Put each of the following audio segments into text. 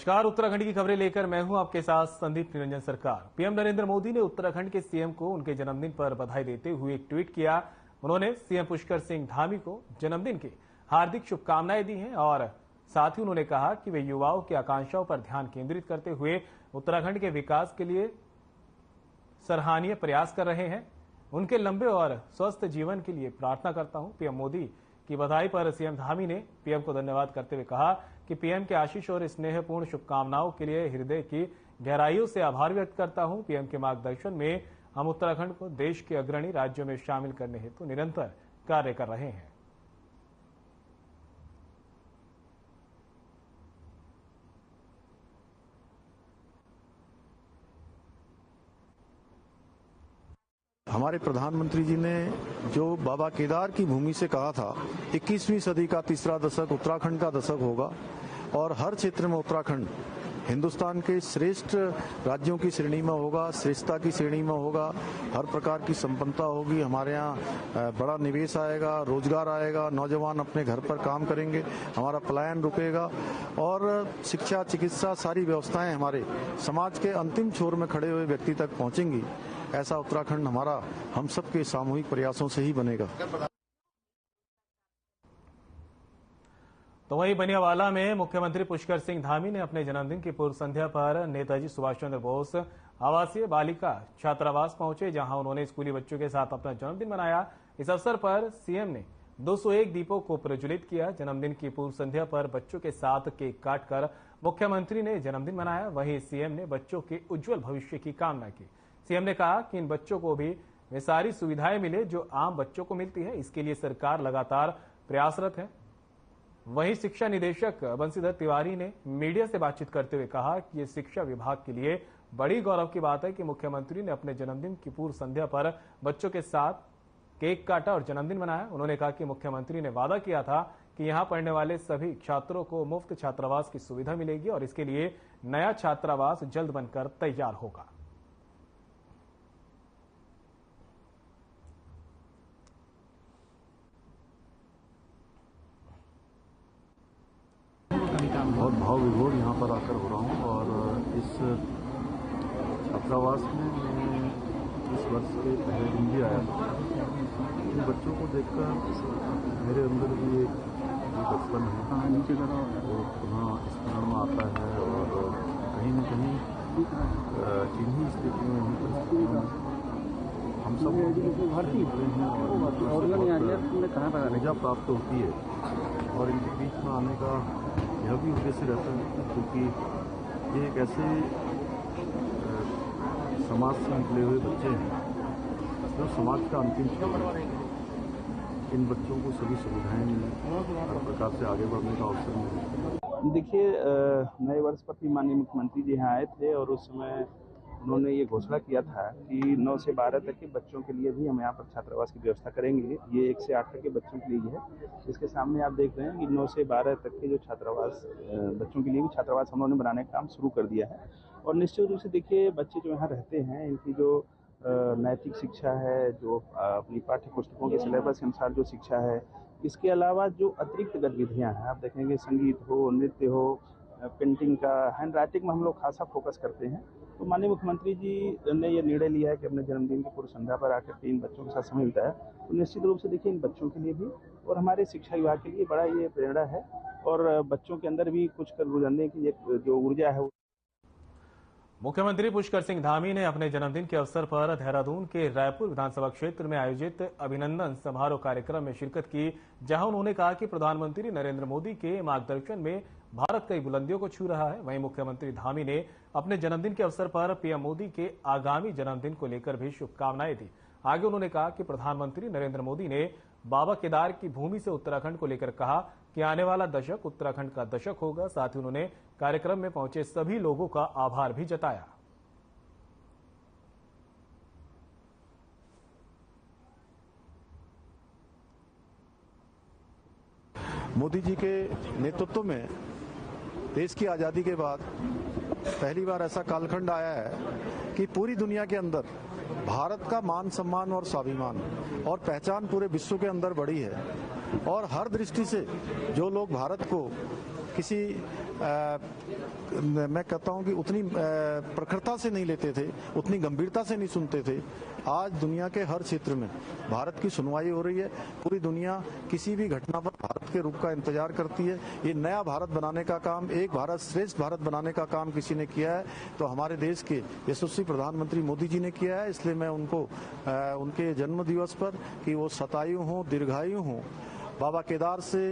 नमस्कार, उत्तराखंड की खबरें लेकर मैं हूं आपके साथ संदीप निरंजन सरकार। पीएम नरेंद्र मोदी ने उत्तराखंड के सीएम को उनके जन्मदिन पर बधाई देते हुए एक ट्वीट किया। उन्होंने सीएम पुष्कर सिंह धामी को जन्मदिन की हार्दिक शुभकामनाएं दी हैं और साथ ही उन्होंने कहा कि वे युवाओं की आकांक्षाओं पर ध्यान केंद्रित करते हुए उत्तराखंड के विकास के लिए सराहनीय प्रयास कर रहे हैं। उनके लंबे और स्वस्थ जीवन के लिए प्रार्थना करता हूं। पीएम मोदी की बधाई पर सीएम धामी ने पीएम को धन्यवाद करते हुए कहा कि पीएम के आशीष और स्नेहपूर्ण शुभकामनाओं के लिए हृदय की गहराइयों से आभार व्यक्त करता हूं। पीएम के मार्गदर्शन में हम उत्तराखंड को देश के अग्रणी राज्यों में शामिल करने हेतु निरंतर कार्य कर रहे हैं। हमारे प्रधानमंत्री जी ने जो बाबा केदार की भूमि से कहा था 21वीं सदी का तीसरा दशक उत्तराखंड का दशक होगा और हर क्षेत्र में उत्तराखंड हिंदुस्तान के श्रेष्ठ राज्यों की श्रेणी में होगा, श्रेष्ठता की श्रेणी में होगा। हर प्रकार की संपन्नता होगी। हमारे यहाँ बड़ा निवेश आएगा, रोजगार आएगा, नौजवान अपने घर पर काम करेंगे, हमारा पलायन रुकेगा और शिक्षा, चिकित्सा, सारी व्यवस्थाएं हमारे समाज के अंतिम छोर में खड़े हुए व्यक्ति तक पहुंचेंगी। ऐसा उत्तराखंड हमारा हम सबके सामूहिक प्रयासों से ही बनेगा। तो वहीं बनियावाला में मुख्यमंत्री पुष्कर सिंह धामी ने अपने जन्मदिन की पूर्व संध्या पर नेताजी सुभाष चंद्र बोस आवासीय बालिका छात्रावास पहुंचे, जहां उन्होंने स्कूली बच्चों के साथ अपना जन्मदिन मनाया। इस अवसर पर सीएम ने 201 दीपों को प्रज्वलित किया। जन्मदिन की पूर्व संध्या पर बच्चों के साथ केक काटकर मुख्यमंत्री ने जन्मदिन मनाया। वहीं सीएम ने बच्चों के उज्जवल भविष्य की कामना की। सीएम ने कहा कि इन बच्चों को भी वे सारी सुविधाएं मिले जो आम बच्चों को मिलती है। इसके लिए सरकार लगातार प्रयासरत है। वहीं शिक्षा निदेशक बंशीधर तिवारी ने मीडिया से बातचीत करते हुए कहा कि ये शिक्षा विभाग के लिए बड़ी गौरव की बात है कि मुख्यमंत्री ने अपने जन्मदिन की पूर्व संध्या पर बच्चों के साथ केक काटा और जन्मदिन मनाया। उन्होंने कहा कि मुख्यमंत्री ने वादा किया था कि यहां पढ़ने वाले सभी छात्रों को मुफ्त छात्रावास की सुविधा मिलेगी और इसके लिए नया छात्रावास जल्द बनकर तैयार होगा। बहुत भाव विभोर यहाँ पर आकर हो रहा हूँ और इस छात्रावास में मैं इस वर्ष के पहले दिन भी आया था। इन बच्चों को देखकर मेरे अंदर भी एक बचपन है वो पुनः स्मरण में आता है और कहीं न कहीं इन्हीं स्थितियों में, इन्हीं परिस्थितियों में हम सब भर्ती हुए हैं और ऊर्जा प्राप्त होती है और इनके बीच में आने का यह भी उद्देश्य रहता है क्योंकि ये एक ऐसे समाज से निकले हुए बच्चे हैं जो समाज का अंतिम छोर है। इन बच्चों को सभी सुविधाएं मिलें, हर प्रकार से आगे बढ़ने का अवसर मिले। देखिए, नए वर्ष पर भी माननीय मुख्यमंत्री जी यहाँ आए थे और उस समय उन्होंने ये घोषणा किया था कि 9 से 12 तक के बच्चों के लिए भी हम यहाँ पर छात्रावास की व्यवस्था करेंगे। ये 1 से 8 तक के बच्चों के लिए है। इसके सामने आप देख रहे हैं कि 9 से 12 तक के जो छात्रावास बच्चों के लिए भी छात्रावास हम लोगों ने बनाने का काम शुरू कर दिया है। और निश्चित रूप से देखिए, बच्चे जो यहाँ रहते हैं इनकी जो नैतिक शिक्षा है, जो अपनी पाठ्य पुस्तकों के सिलेबस के अनुसार जो शिक्षा है, इसके अलावा जो अतिरिक्त गतिविधियाँ हैं, आप देखेंगे संगीत हो, नृत्य हो, पेंटिंग का, हैंड राइटिंग में हम लोग खासा फोकस करते हैं। तो माननीय मुख्यमंत्री जी ने ये निर्णय लिया है कि अपने जन्मदिन की पूर्व संध्या पर आकर इन बच्चों के साथ समय बिताया। तो निश्चित रूप से देखिए, इन बच्चों के लिए भी और हमारे शिक्षा विभाग के लिए बड़ा ये प्रेरणा है और बच्चों के अंदर भी कुछ कर गुजरने की एक जो ऊर्जा है। मुख्यमंत्री पुष्कर सिंह धामी ने अपने जन्मदिन के अवसर पर देहरादून के रायपुर विधानसभा क्षेत्र में आयोजित अभिनंदन समारोह कार्यक्रम में शिरकत की, जहां उन्होंने कहा कि प्रधानमंत्री नरेंद्र मोदी के मार्गदर्शन में भारत कई बुलंदियों को छू रहा है। वहीं मुख्यमंत्री धामी ने अपने जन्मदिन के अवसर पर पीएम मोदी के आगामी जन्मदिन को लेकर भी शुभकामनाएं दी। आगे उन्होंने कहा कि प्रधानमंत्री नरेंद्र मोदी ने बाबा केदार की भूमि से उत्तराखंड को लेकर कहा कि आने वाला दशक उत्तराखंड का दशक होगा। साथ ही उन्होंने कार्यक्रम में पहुंचे सभी लोगों का आभार भी जताया। मोदी जी के नेतृत्व में देश की आज़ादी के बाद पहली बार ऐसा कालखंड आया है कि पूरी दुनिया के अंदर भारत का मान सम्मान और स्वाभिमान और पहचान पूरे विश्व के अंदर बढ़ी है और हर दृष्टि से जो लोग भारत को किसी मैं कहता हूं कि उतनी प्रखरता से नहीं लेते थे, उतनी गंभीरता से नहीं सुनते थे। आज दुनिया के हर क्षेत्र में भारत की सुनवाई हो रही है। पूरी दुनिया किसी भी घटना पर भारत के रुख का इंतजार करती है। ये नया भारत बनाने का काम, एक भारत श्रेष्ठ भारत बनाने का काम किसी ने किया है तो हमारे देश के यशस्वी प्रधानमंत्री मोदी जी ने किया है। इसलिए मैं उनको उनके जन्म दिवस पर कि वो शतायु हों, दीर्घायु हों, बाबा केदार से,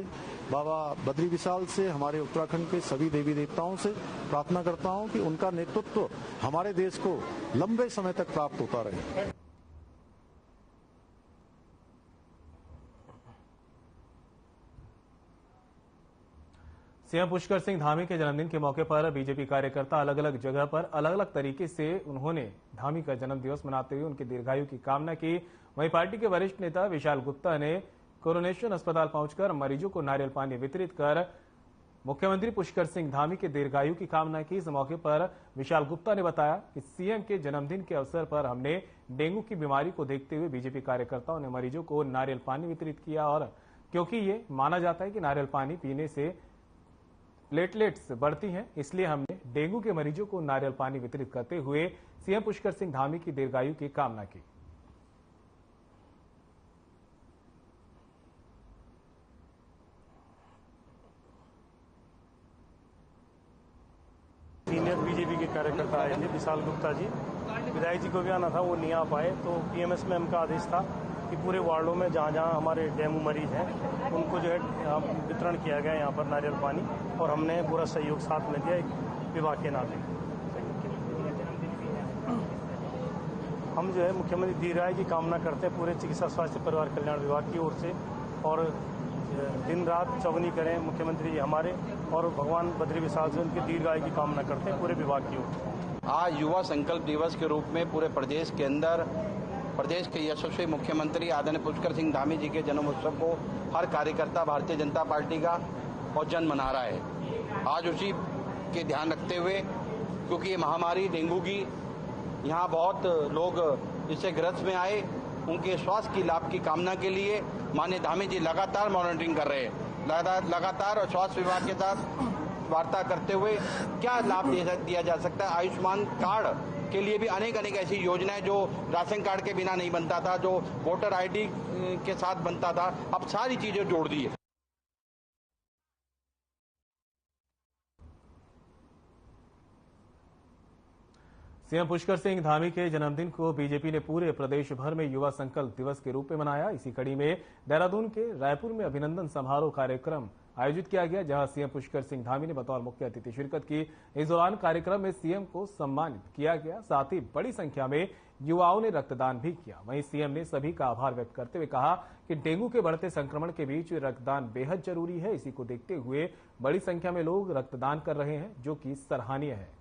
बाबा बद्री विशाल से, हमारे उत्तराखंड के सभी देवी देवताओं से प्रार्थना करता हूं कि उनका नेतृत्व हमारे देश को लंबे समय तक प्राप्त होता रहे। सीएम पुष्कर सिंह धामी के जन्मदिन के मौके पर बीजेपी कार्यकर्ता अलग अलग जगह पर अलग अलग तरीके से उन्होंने धामी का जन्म दिवस मनाते हुए उनके दीर्घायु की कामना की। वहीं पार्टी के वरिष्ठ नेता विशाल गुप्ता ने कोरोनेशन अस्पताल पहुंचकर मरीजों को नारियल पानी वितरित कर मुख्यमंत्री पुष्कर सिंह धामी के दीर्घायु की कामना की। इस मौके पर विशाल गुप्ता ने बताया कि सीएम के जन्मदिन के अवसर पर हमने डेंगू की बीमारी को देखते हुए बीजेपी कार्यकर्ताओं ने मरीजों को नारियल पानी वितरित किया और क्योंकि ये माना जाता है कि नारियल पानी पीने से प्लेटलेट्स बढ़ती हैं, इसलिए हमने डेंगू के मरीजों को नारियल पानी वितरित करते हुए सीएम पुष्कर सिंह धामी की दीर्घायु की कामना की। सीनियर बीजेपी के कार्यकर्ता आए थे, विशाल गुप्ता जी, विधायक जी को भी आना था, वो नहीं आ पाए। तो पीएमएस में उनका आदेश था कि पूरे वार्डों में जहाँ जहाँ हमारे डेंगू मरीज हैं उनको जो है वितरण किया गया यहाँ पर नारियल पानी, और हमने पूरा सहयोग साथ में दिया एक विभाग के नाते। हम जो है मुख्यमंत्री दीर्घायु की कामना करते हैं पूरे चिकित्सा स्वास्थ्य परिवार कल्याण विभाग की ओर से, और दिन रात चौगनी करें मुख्यमंत्री जी हमारे, और भगवान बद्री विशाल से उनकी दीर्घायु की कामना करते हैं पूरे विभाग की ओर। आज युवा संकल्प दिवस के रूप में पूरे प्रदेश के अंदर प्रदेश के यशस्वी मुख्यमंत्री आदरणीय पुष्कर सिंह धामी जी के जन्मोत्सव को हर कार्यकर्ता भारतीय जनता पार्टी का और जन मना रहा है। आज उसी के ध्यान रखते हुए, क्योंकि ये महामारी डेंगू की, यहाँ बहुत लोग इससे ग्रस्त में आए, उनके स्वास्थ्य की लाभ की कामना के लिए माननीय धामी जी लगातार मॉनिटरिंग कर रहे हैं। लगातार और स्वास्थ्य विभाग के साथ वार्ता करते हुए क्या लाभ दिया जा सकता है। आयुष्मान कार्ड के लिए भी अनेक ऐसी योजनाएं जो राशन कार्ड के बिना नहीं बनता था, जो वोटर आईडी के साथ बनता था, अब सारी चीजें जोड़ दी है। सीएम पुष्कर सिंह धामी के जन्मदिन को बीजेपी ने पूरे प्रदेश भर में युवा संकल्प दिवस के रूप में मनाया। इसी कड़ी में देहरादून के रायपुर में अभिनंदन समारोह कार्यक्रम आयोजित किया गया, जहां सीएम पुष्कर सिंह धामी ने बतौर मुख्य अतिथि शिरकत की। इस दौरान कार्यक्रम में सीएम को सम्मानित किया गया, साथ ही बड़ी संख्या में युवाओं ने रक्तदान भी किया। वहीं सीएम ने सभी का आभार व्यक्त करते हुए कहा कि डेंगू के बढ़ते संक्रमण के बीच रक्तदान बेहद जरूरी है। इसी को देखते हुए बड़ी संख्या में लोग रक्तदान कर रहे हैं, जो कि सराहनीय है।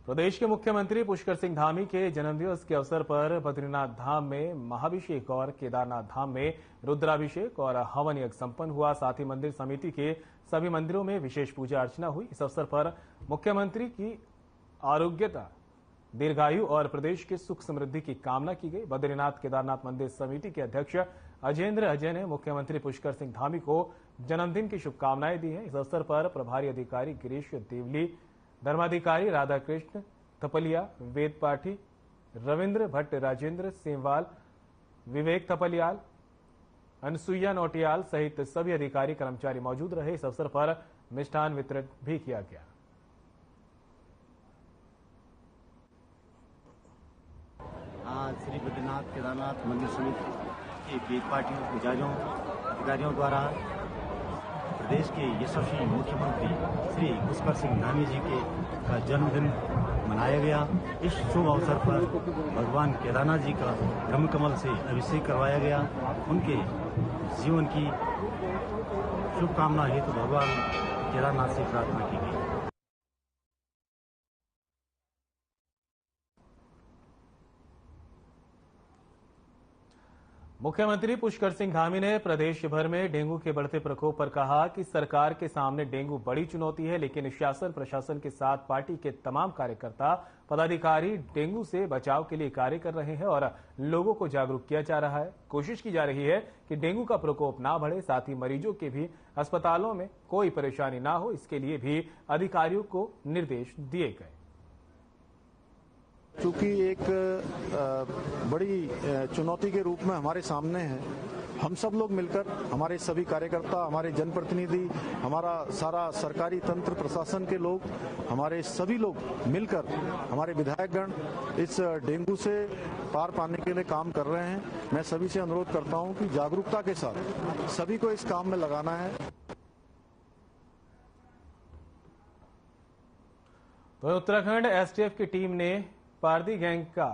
प्रदेश के मुख्यमंत्री पुष्कर सिंह धामी के जन्मदिवस के अवसर पर बद्रीनाथ धाम में महाभिषेक और केदारनाथ धाम में रुद्राभिषेक और हवन यज्ञ संपन्न हुआ। साथ ही मंदिर समिति के सभी मंदिरों में विशेष पूजा अर्चना हुई। इस अवसर पर मुख्यमंत्री की आरोग्यता, दीर्घायु और प्रदेश की सुख समृद्धि की कामना की गई। बद्रीनाथ केदारनाथ मंदिर समिति के अध्यक्ष अजेंद्र अजय ने मुख्यमंत्री पुष्कर सिंह धामी को जन्मदिन की शुभकामनाएं दी हैं। इस अवसर पर प्रभारी अधिकारी गिरीश देवली, धर्माधिकारी राधाकृष्ण थपलिया, वेद पाठी, रविंद्र भट्ट, राजेंद्र सेमवाल, विवेक थपलियाल, अनसुईया नोटियाल सहित सभी अधिकारी कर्मचारी मौजूद रहे। इस अवसर पर मिष्ठान वितरण भी किया गया। आज श्री बद्रीनाथ केदारनाथ मंदिर समिति के वेद पाठियों, पुजारियों, अधिकारियों द्वारा प्रदेश के यशस्वी मुख्यमंत्री श्री पुष्कर सिंह धामी जी का जन्मदिन मनाया गया। इस शुभ अवसर पर भगवान केदारनाथ जी का ब्रह्मकमल से अभिषेक करवाया गया। उनके जीवन की शुभकामना हेतु भगवान केदारनाथ से प्रार्थना की गई। मुख्यमंत्री पुष्कर सिंह धामी ने प्रदेश भर में डेंगू के बढ़ते प्रकोप पर कहा कि सरकार के सामने डेंगू बड़ी चुनौती है, लेकिन शासन प्रशासन के साथ पार्टी के तमाम कार्यकर्ता पदाधिकारी डेंगू से बचाव के लिए कार्य कर रहे हैं और लोगों को जागरूक किया जा रहा है। कोशिश की जा रही है कि डेंगू का प्रकोप ना बढ़े, साथ ही मरीजों के भी अस्पतालों में कोई परेशानी ना हो, इसके लिए भी अधिकारियों को निर्देश दिए गए। चूंकि एक बड़ी चुनौती के रूप में हमारे सामने है, हम सब लोग मिलकर, हमारे सभी कार्यकर्ता, हमारे जनप्रतिनिधि, हमारा सारा सरकारी तंत्र, प्रशासन के लोग, हमारे सभी लोग मिलकर, हमारे विधायकगण इस डेंगू से पार पाने के लिए काम कर रहे हैं। मैं सभी से अनुरोध करता हूं कि जागरूकता के साथ सभी को इस काम में लगाना है। तो उत्तराखंड एसटीएफ की टीम ने पारदी गैंग का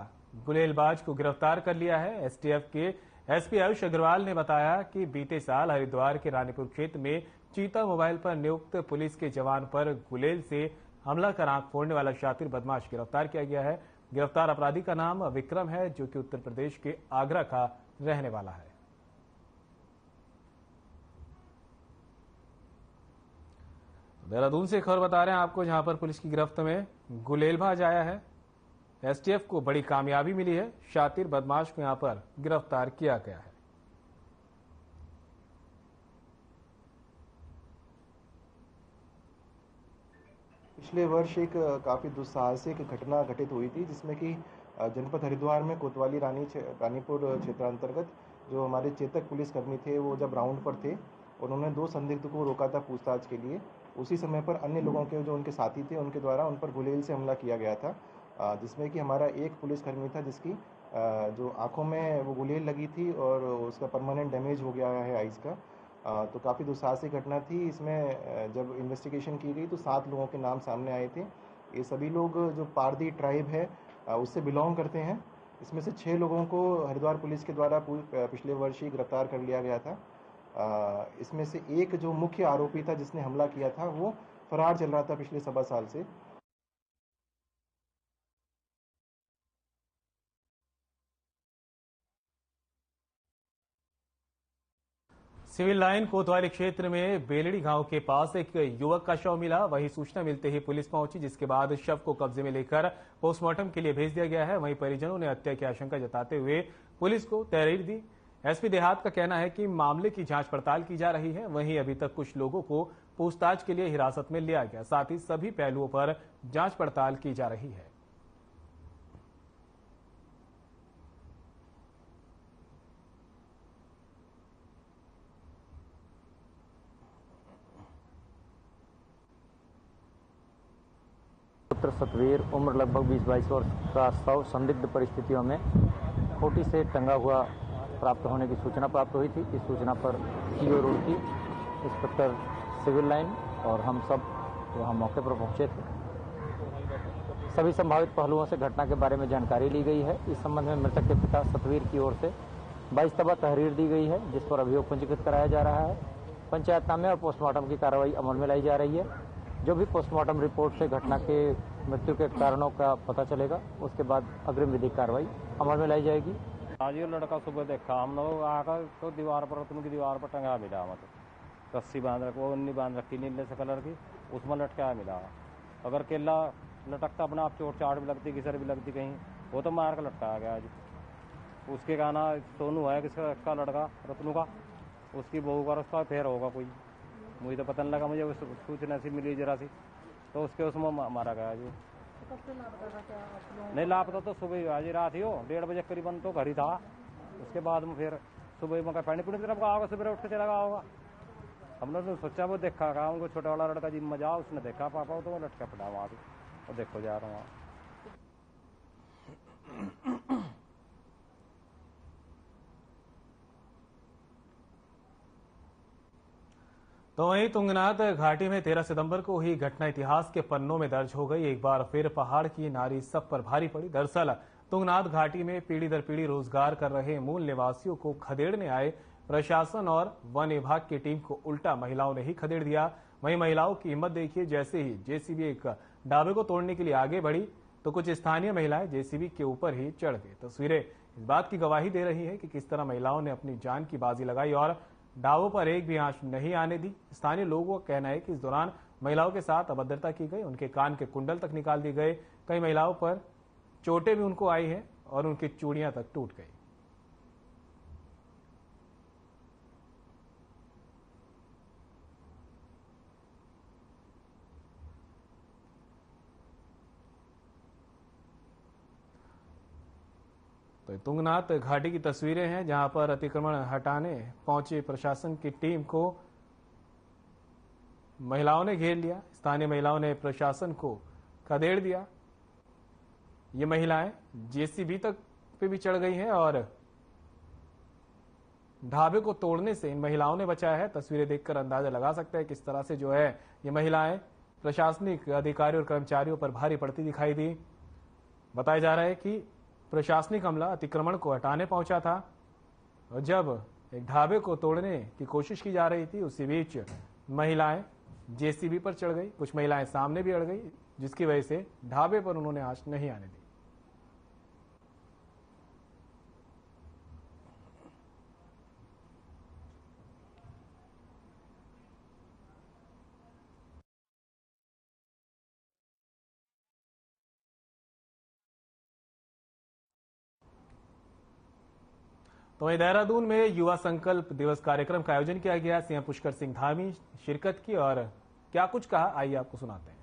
गुलेलबाज को गिरफ्तार कर लिया है। एसटीएफ के एसपी आयुष अग्रवाल ने बताया कि बीते साल हरिद्वार के रानीपुर क्षेत्र में चीता मोबाइल पर नियुक्त पुलिस के जवान पर गुलेल से हमला कर आंख फोड़ने वाला शातिर बदमाश गिरफ्तार किया गया है। गिरफ्तार अपराधी का नाम विक्रम है, जो कि उत्तर प्रदेश के आगरा का रहने वाला है। देहरादून से खबर बता रहे हैं आपको, जहां पर पुलिस की गिरफ्त में गुलेलबाज आया है। एसटीएफ को बड़ी कामयाबी मिली है, शातिर बदमाश को यहां पर गिरफ्तार किया गया है। पिछले वर्ष एक काफ़ी दुस्साहसिक घटना घटित हुई थी, जिसमें कि जनपद हरिद्वार में कोतवाली रानीपुर क्षेत्रांतर्गत जो हमारे चेतक पुलिसकर्मी थे, वो जब राउंड पर थे, उन्होंने 2 संदिग्ध को रोका था पूछताछ के लिए। उसी समय पर अन्य लोगों के जो उनके साथी थे, उनके द्वारा उन पर गुलेल से हमला किया गया था, जिसमें कि हमारा एक पुलिसकर्मी था जिसकी जो आंखों में वो गुलेल लगी थी और उसका परमानेंट डैमेज हो गया है आइज़ का। तो काफ़ी दुस्साहसिक घटना थी। इसमें जब इन्वेस्टिगेशन की गई तो 7 लोगों के नाम सामने आए थे। ये सभी लोग जो पारदी ट्राइब है उससे बिलोंग करते हैं। इसमें से 6 लोगों को हरिद्वार पुलिस के द्वारा पिछले वर्ष ही गिरफ्तार कर लिया गया था। इसमें से एक जो मुख्य आरोपी था जिसने हमला किया था, वो फरार चल रहा था पिछले 1.25 साल से। सिविल लाइन कोतवाली क्षेत्र में बेलड़ी गांव के पास एक युवक का शव मिला। वहीं सूचना मिलते ही पुलिस पहुंची, जिसके बाद शव को कब्जे में लेकर पोस्टमार्टम के लिए भेज दिया गया है। वहीं परिजनों ने हत्या की आशंका जताते हुए पुलिस को तहरीर दी। एसपी देहात का कहना है कि मामले की जांच पड़ताल की जा रही है। वहीं अभी तक कुछ लोगों को पूछताछ के लिए हिरासत में लिया गया, साथ ही सभी पहलुओं पर जांच पड़ताल की जा रही है। पुत्र सतवीर, उम्र लगभग 20-22 वर्ष का शव संदिग्ध परिस्थितियों में खोटी से टंगा हुआ प्राप्त होने की सूचना प्राप्त हुई थी। इस सूचना पर CO Roorkee, inspector civil line और हम सब वहाँ मौके पर पहुँचे थे। सभी संभावित पहलुओं से घटना के बारे में जानकारी ली गई है। इस संबंध में मृतक के पिता सतवीर की ओर से 22 तबा तहरीर दी गई है, जिस पर अभियोग पंजीकृत कराया जा रहा है। पंचायतनामे और पोस्टमार्टम की कार्रवाई अमल में लाई जा रही है। जो भी पोस्टमार्टम रिपोर्ट से घटना के मृत्यु के कारणों का पता चलेगा, उसके बाद अग्रिम विधिक कार्रवाई अमल में लाई जाएगी। आज ये लड़का सुबह देखा हम लोग आकर, तो दीवार पर, उनकी दीवार पर टंगा मिला, मतलब रस्सी बांध रखी, वो उन्नी बांध रखी नीले से कलर की, उसमें लटका मिला। अगर केला लटकता अपना आप, चोट चाट भी लगती, किसर भी लगती कहीं, वो तो मार कर लटकाया गया। आज उसके गाना सोनू है किसका लड़का रत्नू का, उसकी बहू का, उसका फेर होगा कोई, मुझे तो पता नहीं लगा। मुझे सूचना सी मिली जरा सी, तो उसके उसमें मारा गया जी। नहीं लापता तो सुबह आज रात ही हो 1:30 बजे करीबन तो घर ही था। उसके बाद में फिर सुबह में पानी पुनी तरफ का होगा, सुबह उठ के चला गया होगा। हम लोग ने सोचा वो देखा कहा, उनको छोटा वाला लड़का जिम में जाओ, उसने देखा पापा तो वो लटका पड़ा वहाँ भी, और देखो जा रहा हूँ। तो वहीं तुंगनाथ घाटी में 13 सितंबर को हुई घटना इतिहास के पन्नों में दर्ज हो गई। एक बार फिर पहाड़ की नारी सब पर भारी पड़ी। दरअसल तुंगनाथ घाटी में पीढ़ी दर पीढ़ी रोजगार कर रहे मूल निवासियों को खदेड़ने आए प्रशासन और वन विभाग की टीम को उल्टा महिलाओं ने ही खदेड़ दिया। वहीं महिलाओं की हिम्मत देखिए, जैसे ही जेसीबी एक ढाबे को तोड़ने के लिए आगे बढ़ी तो कुछ स्थानीय महिलाएं जेसीबी के ऊपर ही चढ़ गई। तस्वीरें इस बात की गवाही दे रही है कि किस तरह महिलाओं ने अपनी जान की बाजी लगाई और दावों पर एक भी आंच नहीं आने दी। स्थानीय लोगों का कहना है कि इस दौरान महिलाओं के साथ अभद्रता की गई, उनके कान के कुंडल तक निकाल दिए गए, कई महिलाओं पर चोटें भी उनको आई हैं और उनकी चूड़ियां तक टूट गई। तो तुंगनाथ घाटी की तस्वीरें हैं जहां पर अतिक्रमण हटाने पहुंचे प्रशासन की टीम को महिलाओं ने घेर लिया। स्थानीय महिलाओं ने प्रशासन को खदेड़ दिया। ये महिलाएं जेसीबी तक पे भी चढ़ गई हैं और ढाबे को तोड़ने से इन महिलाओं ने बचाया है। तस्वीरें देखकर अंदाजा लगा सकते हैं किस तरह से जो है ये महिलाएं प्रशासनिक अधिकारियों और कर्मचारियों पर भारी पड़ती दिखाई दी। बताया जा रहा है कि प्रशासनिक अमला अतिक्रमण को हटाने पहुंचा था और जब एक ढाबे को तोड़ने की कोशिश की जा रही थी उसी बीच महिलाएं जेसीबी पर चढ़ गई। कुछ महिलाएं सामने भी अड़ गई, जिसकी वजह से ढाबे पर उन्होंने आंच नहीं आने दी। तो वहीं देहरादून में युवा संकल्प दिवस कार्यक्रम का आयोजन किया गया। सीएम पुष्कर सिंह धामी शिरकत की और क्या कुछ कहा, आइए आपको सुनाते हैं।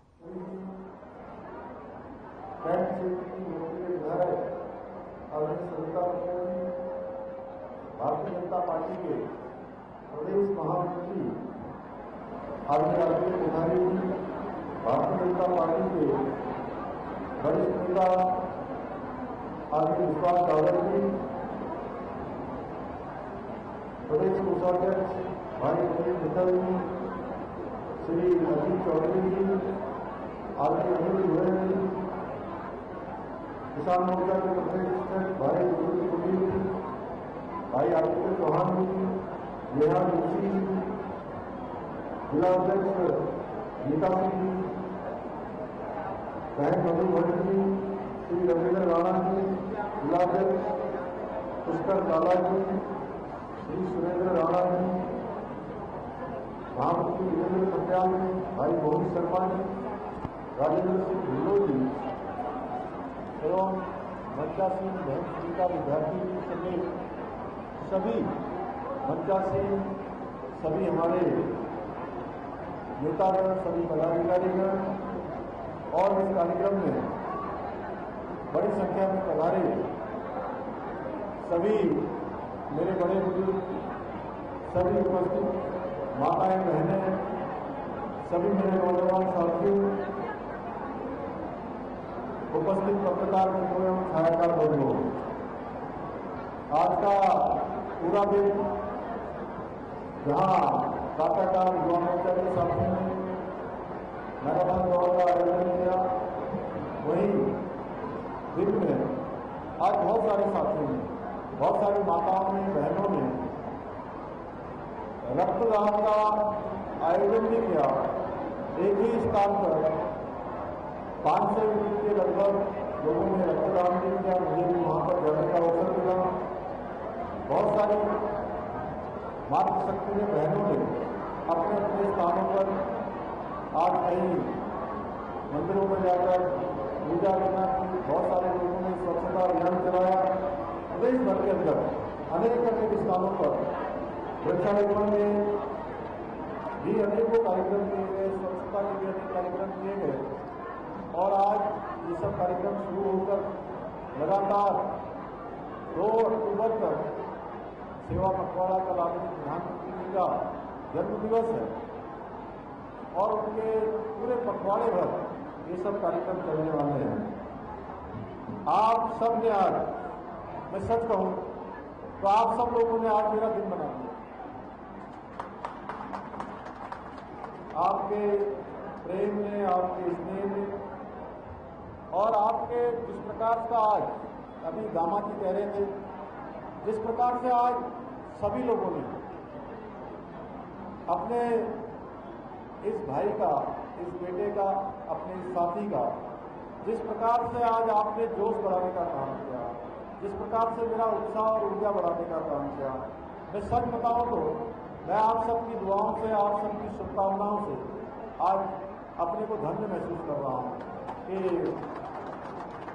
भारतीय जनता पार्टी के प्रदेश महामंत्री आदरणीय अरविंद कोठारी जी, भारतीय जनता पार्टी के वरिष्ठ नेता आदरणीय विश्वास डावर जी, प्रदेश कोषाध्यक्ष भाई अनिल मित्तल जी, श्री अजीत चौधरी जी, आदरणीय अनिल गोयल जी, किसान मोर्चा के प्रदेश भाई गुरु कुबीर जी, भाई आदित्य चौहान जी, नेहा जोशी जी, जिला अध्यक्ष नीता सिंह जी, बहन मधु भट्ट जी, श्री रविंद्र राणा जी, जिला अध्यक्ष पुष्कर लाला जी, श्री सुरेंद्र राणा जी, महामंत्री वीरेंद्र सत्याल जी, भाई मोहित शर्मा जी, राजेंद्र सिंह ढिल्लो जी एवं मंचा सिंह बहन का विद्यार्थी समेत सभी मंचा सिंह, सभी हमारे नेतागण, सभी पदाधिकारीगण और इस कार्यक्रम में बड़ी संख्या में पधारे सभी मेरे बड़े बुजुर्ग, सभी उपस्थित माताएं बहनें, सभी मेरे नौजवान साथियों, उपस्थित पत्रकार मित्रों एवं छायाकार बंधुओं, आज का पूरा दिन जहां काकाटार युवा मोर्चा के साथियों ने मैराथन दौड़ का आयोजन किया, वहीं दिन में आज बहुत सारे साथियों ने, बहुत सारी माताओं ने, बहनों ने रक्तदान का आयोजन भी किया। एक ही स्थान पर 500 यूनिट के लगभग लोगों ने रक्तदान भी किया। मुझे भी वहाँ पर जाने का अवसर मिला। बहुत सारी मातृशक्ति ने, बहनों ने अपने अपने स्थानों पर आज कहीं मंदिरों में जाकर पूजा करना की। बहुत सारे लोगों ने स्वच्छता अभियान चलाया। प्रदेश भर के अंदर अनेक स्थानों पर वृक्षारोपण में भी अनेकों कार्यक्रम किए गए, स्वच्छता के भी अनेक कार्यक्रम किए गए और आज ये सब कार्यक्रम शुरू होकर लगातार 2 अक्टूबर तक सेवा पखवाड़ा कल आदरणीय प्रधानमंत्री जी का जन्म दिवस है और उनके पूरे पखवाड़े भर ये सब कार्यक्रम चलने वाले हैं। आप सब ने आज, मैं सच कहूं तो आप सब लोगों ने आज मेरा दिन बना दिया। आपके प्रेम ने, आपके स्नेह ने और आपके जिस प्रकार का आज अभी दामा जी कह रहे थे, जिस प्रकार से आज सभी लोगों ने अपने इस भाई का, इस बेटे का, अपने इस साथी का जिस प्रकार से आज आपने जोश बढ़ाने का काम किया, इस प्रकार से मेरा उत्साह और ऊर्जा बढ़ाने का काम किया। मैं सच बताऊं तो मैं आप सबकी दुआओं से, आप सबकी शुभकामनाओं से आज अपने को धन्य महसूस कर रहा हूं कि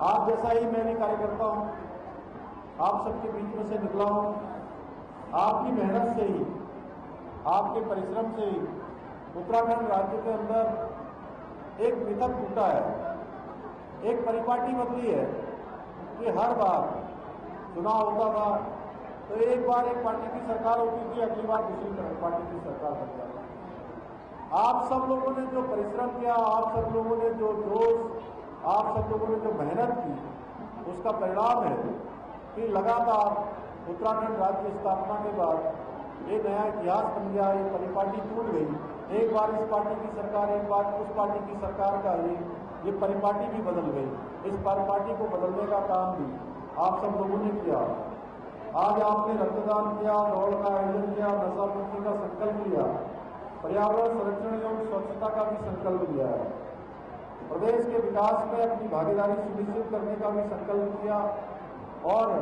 आप जैसा ही मैं भी कार्यकर्ता हूं, आप सबके बीच में से निकला हूं। आपकी मेहनत से ही, आपके परिश्रम से ही उत्तराखंड राज्य के अंदर एक मिथक टूटा है, एक परिपाटी बदली है कि हर बार चुनाव होता था तो एक बार एक पार्टी की सरकार होती थी, अगली बार दूसरी पार्टी की सरकार बन जाती थी। आप सब लोगों ने जो परिश्रम किया, आप सब लोगों ने जो जोश, आप सब लोगों ने जो मेहनत की, उसका परिणाम है कि लगातार उत्तराखंड राज्य स्थापना के बाद एक नया इतिहास बन गया, ये परिपाटी टूट गई। एक बार इस पार्टी की सरकार, एक बार उस पार्टी की सरकार का ये परिपाटी भी बदल गई। इस परिपाटी को बदलने का काम भी आप सब लोगों ने किया। आज आपने रक्तदान किया, दौड़ का आयोजन किया, नशा मुक्ति का संकल्प लिया, पर्यावरण संरक्षण एवं स्वच्छता का भी संकल्प लिया है, प्रदेश के विकास में अपनी भागीदारी सुनिश्चित करने का भी संकल्प किया और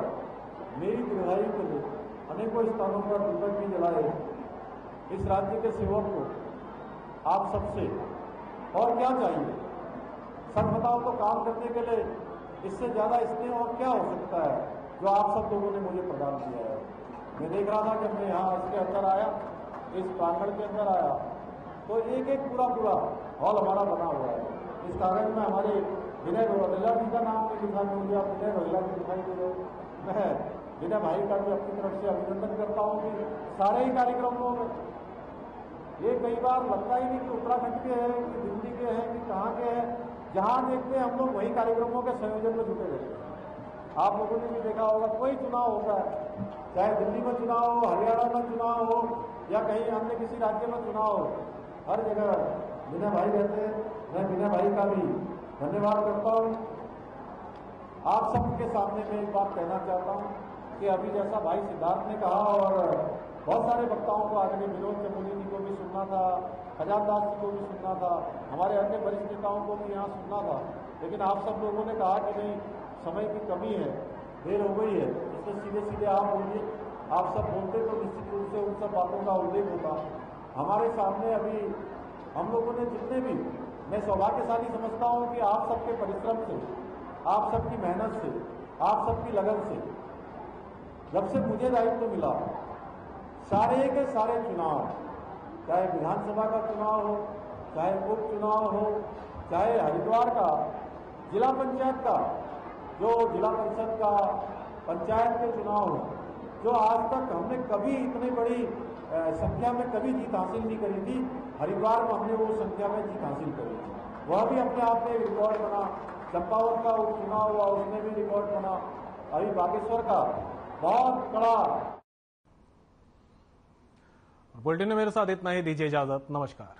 मेरी दीर्घायु के लिए अनेकों स्थानों पर दीपक भी जलाए। इस राज्य के सेवक को आप सबसे और क्या चाहिए? सच बताओ तो काम करने के लिए इससे ज़्यादा स्नेह और क्या हो सकता है जो आप सब लोगों ने मुझे प्रदान किया है। मैं देख रहा था जब मैं यहाँ इसके अंदर आया, इस प्रांगण के अंदर आया, तो एक एक पूरा हॉल हमारा बना हुआ है। इस कागज में हमारे विनय रोहिला जी का नाम भी लिखा, मुझे आप विनय रोहिला जी दिखाई दे रहे हो। मैं विनय भाई का भी अपनी तरफ से अभिनंदन करता हूँ कि सारे ही कार्यक्रमों में ये कई बार लगता ही नहीं कि उत्तराखंड के हैं, कि दिल्ली के हैं, कि कहाँ के हैं, जहाँ देखते हैं हम लोग वही कार्यक्रमों के संयोजन में जुटे रहते हैं। आप लोगों ने भी देखा होगा, कोई चुनाव होता है, चाहे दिल्ली में चुनाव हो, हरियाणा में चुनाव हो या कहीं अन्य किसी राज्य में चुनाव हो, हर जगह विनय भाई रहते हैं। मैं विनय भाई का भी धन्यवाद करता हूँ। आप सबके सामने मैं एक बात कहना चाहता हूँ कि अभी जैसा भाई सिद्धार्थ ने कहा और बहुत सारे वक्ताओं को आदरणीय विनोद चमोली जी को भी सुनना था, खजानदास जी को भी सुनना था, हमारे अन्य वरिष्ठ नेताओं को भी यहाँ सुनना था, लेकिन आप सब लोगों ने कहा कि नहीं, समय की कमी है, देर हो गई है, इसलिए सीधे सीधे आप बोलिए। आप सब बोलते तो निश्चित रूप से उन सब बातों का उल्लेख होता। हमारे सामने अभी हम लोगों ने जितने भी, मैं सौभाग्यशाली समझता हूँ कि आप सबके परिश्रम से, आप सबकी मेहनत से, आप सबकी लगन से, जब से मुझे दायित्व मिला, सारे के सारे चुनाव, चाहे विधानसभा का चुनाव हो, चाहे उपचुनाव हो, चाहे हरिद्वार का जिला पंचायत का, जो जिला परिषद का, पंचायत के चुनाव हो, जो आज तक हमने कभी इतनी बड़ी संख्या में कभी जीत हासिल नहीं करी थी, हरिद्वार में हमने वो संख्या में जीत हासिल करी थी। वह भी अपने आप में रिकॉर्ड बना। चंपावत का उपचुनाव हुआ, उसमें भी रिकॉर्ड बना। अभी बागेश्वर का बहुत कड़ा। बुलेटिन में मेरे साथ इतना ही, दीजिए इजाजत, नमस्कार।